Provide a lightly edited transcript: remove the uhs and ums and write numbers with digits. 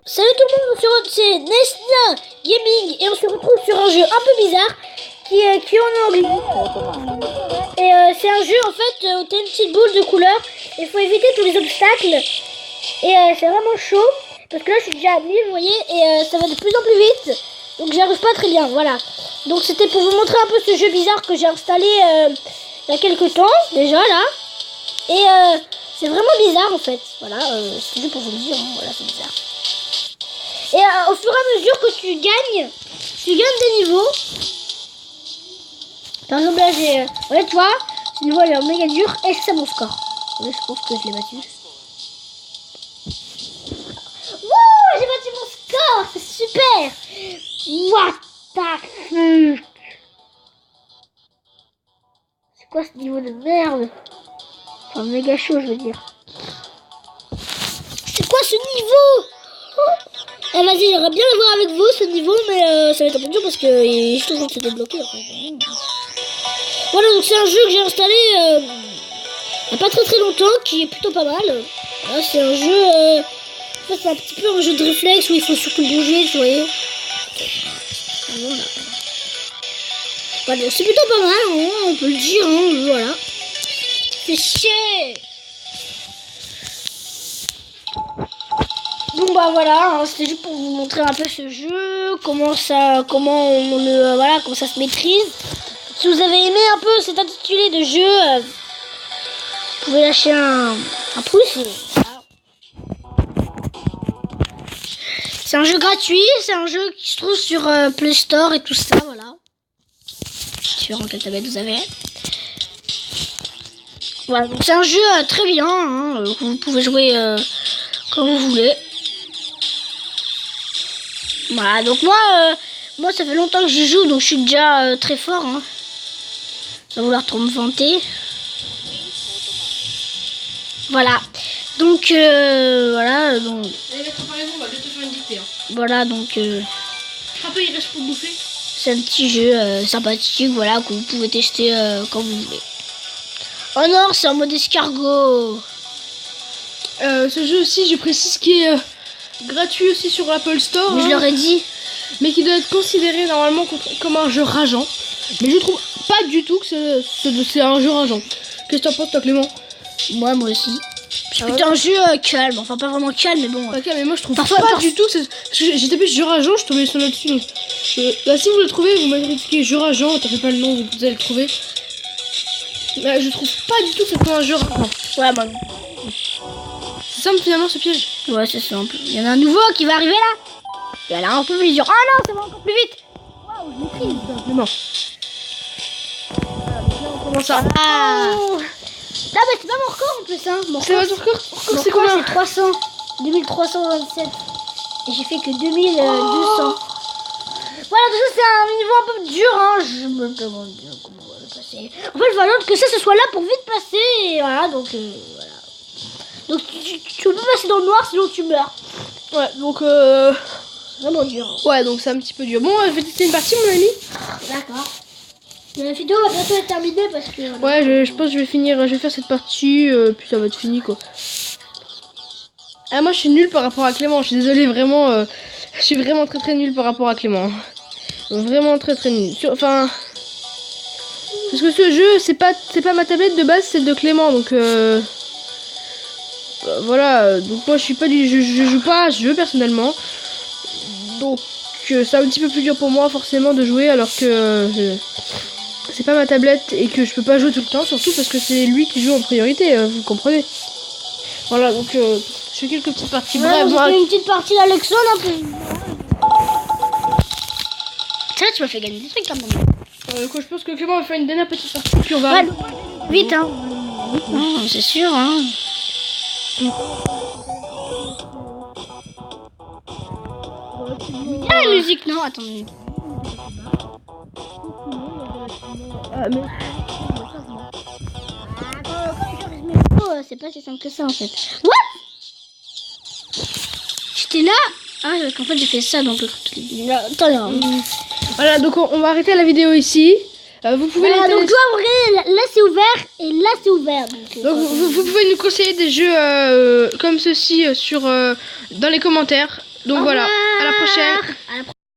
Salut tout le monde, c'est Nesna Gaming et on se retrouve sur un jeu un peu bizarre qui est en anglais. Et c'est un jeu en fait où t'as une petite boule de couleur et il faut éviter tous les obstacles. Et c'est vraiment chaud parce que là je suis déjà à 1000, vous voyez, et ça va de plus en plus vite. Donc j'y arrive pas très bien, voilà. Donc c'était pour vous montrer un peu ce jeu bizarre que j'ai installé il y a quelques temps déjà là. Et c'est vraiment bizarre en fait, voilà, c'est juste pour vous le dire, hein, voilà, c'est bizarre. Et au fur et à mesure que tu gagnes des niveaux. Par exemple là j'ai, ouais tu vois, ce niveau est méga dur et c'est ça mon score. Ouais, je pense que je l'ai battu. Wouh, j'ai battu mon score, c'est super. What the fuck. C'est quoi ce niveau de merde? Enfin méga chaud je veux dire. C'est quoi ce niveau? Eh vas-y, j'aimerais bien le voir avec vous ce niveau, mais ça va être un peu dur parce que je trouve que c'est débloqué en fait. Voilà, donc c'est un jeu que j'ai installé il n'y a pas très longtemps, qui est plutôt pas mal. Voilà, c'est un jeu, en fait, c'est un petit peu un jeu de réflexe où il faut surtout bouger, vous voyez. Voilà, c'est plutôt pas mal, hein, on peut le dire, hein, voilà. C'est chier. Bon bah voilà, hein, c'était juste pour vous montrer un peu ce jeu, comment ça se maîtrise. Si vous avez aimé un peu cet intitulé de jeu, vous pouvez lâcher un pouce. Voilà. C'est un jeu gratuit, c'est un jeu qui se trouve sur Play Store et tout ça, voilà. Différents quelle tablette vous avez. Voilà, donc c'est un jeu très bien, hein, vous pouvez jouer comme vous voulez. Voilà, donc moi ça fait longtemps que j'y joue, donc je suis déjà très fort, hein. Je vais vouloir trop me vanter. Voilà, donc voilà, donc... Et la comparaison, on va bientôt faire une dictée, hein. Voilà, donc... Un peu il reste pour bouffer. C'est un petit jeu sympathique, voilà, que vous pouvez tester quand vous voulez. Oh non, c'est en mode escargot. Ce jeu aussi, je précise, qui est gratuit aussi sur l'Apple Store. Mais je leur ai dit. Mais qui doit être considéré normalement comme un jeu rageant. Mais je trouve pas du tout que c'est un jeu rageant. Qu'est-ce que t'en penses toi, Clément? Moi aussi. C'est plutôt un jeu calme, enfin pas vraiment calme, mais bon. Ok, mais moi je trouve parfois, pas du tout que c'est... J'ai tapé jeu rageant, je suis tombé sur là-dessus. Donc, bah, si vous le trouvez, vous m'avez expliqué jeu rageant, t'as fait pas le nom, vous allez le trouver. Bah, je trouve pas du tout que c'est un jeu rageant. Ouais, bah non. C'est simple finalement ce piège. Ouais, c'est simple. Il y en a un nouveau qui va arriver là. Et elle a un peu plus dur. Ah non, ça va encore plus vite. Waouh, je maîtrise. Simplement. Comment ça? Ah. Là, bah, c'est pas mon record en plus, hein. C'est votre record? Mon C'est record, combien? c'est 300. 2327. Et j'ai fait que 2200. Voilà, donc ça, c'est un niveau un peu dur, hein. Je me demande bien comment on va le passer. En fait, voilà, que ça, ce soit là pour vite passer. Et voilà, donc voilà. Donc tu peux pas passer dans le noir, sinon tu meurs. Ouais, donc C'est vraiment dur. ouais, donc c'est un petit peu dur. Bon, je vais tester une partie, mon ami. D'accord. La vidéo va bientôt être terminée parce que... Ouais, je pense que je vais faire cette partie, puis ça va être fini, quoi. Ah, moi, je suis nulle par rapport à Clément. Je suis désolée, vraiment. Je suis vraiment très nul par rapport à Clément. Vraiment très nul. Enfin... Parce que ce jeu, c'est pas ma tablette de base, c'est celle de Clément, donc... voilà, donc moi je suis pas je joue pas à ce jeu personnellement, donc c'est un petit peu plus dur pour moi forcément de jouer alors que c'est pas ma tablette et que je peux pas jouer tout le temps, surtout parce que c'est lui qui joue en priorité, vous comprenez. Voilà, donc je fais quelques petites parties. Voilà, Bref, moi, une petite partie d'Alexandre un peu. Ça, tu m'as fait gagner des trucs quand même. je pense que Clément va faire une dernière petite partie puis on va... Ouais, vite hein. Non, c'est sûr hein. Ah, la musique, non, attendez. Ah, mais... C'est pas si simple que ça en fait. What? J'étais là. Ah, en fait j'ai fait ça donc. Attends. Voilà, donc on va arrêter la vidéo ici. Vous pouvez voilà, donc toi, regardez, là c'est ouvert et là c'est ouvert. Donc vous pouvez nous conseiller des jeux comme ceci dans les commentaires. Donc Au voilà, revoir. à la prochaine. À la